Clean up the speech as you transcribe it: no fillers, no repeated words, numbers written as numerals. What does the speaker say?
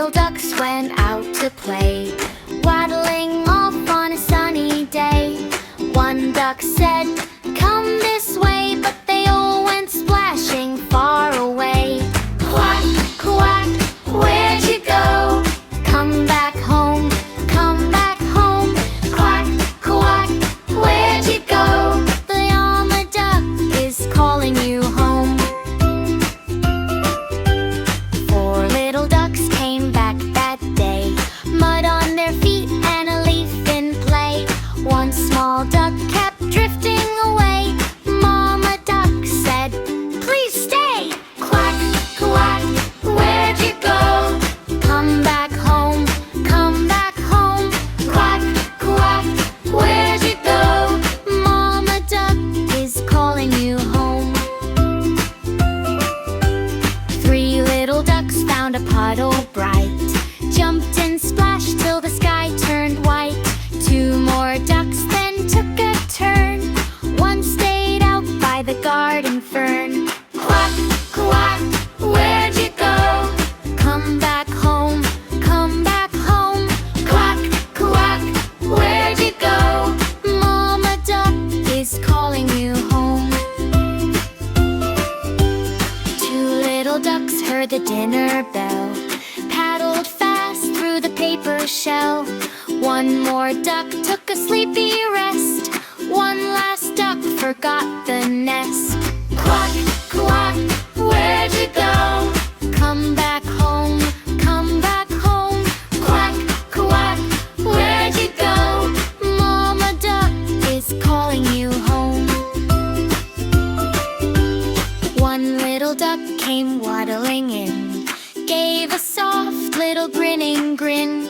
little ducks went out to play, waddling off on a sunny day. One duck said, "Come this way," but they all went splashing far away. Quack, quack, where'd you go? Come back home, come back home. Quack, quack, where'd you go? The mama duck is calling you home. Four little ducks came back that day, mud on their feet and a leaf in play. One small duck kept drifting away. Mama duck said, "Please stay." Quack, quack, where'd you go? Come back home, come back home. Quack, quack, where'd you go? Mama duck is calling you home. Three little ducks found a puddle bright, jumped and splashed till the sky turned white. Two more ducks then took a turn. One stayed out by the garden fern. Quack, quack, where'd you go? Come back home, come back home. Quack, quack, where'd you go? Mama duck is calling you home. Two little ducks heard the dinner bell, paddled fast through the paper shell. One more duck took a sleepy rest. One last duck forgot the nest. Quack, quack, where'd you go? Come back home, come back home. Quack, quack, where'd you go? Mama duck is calling you home. One little duck came waddling in, gave a soft little grinning grin.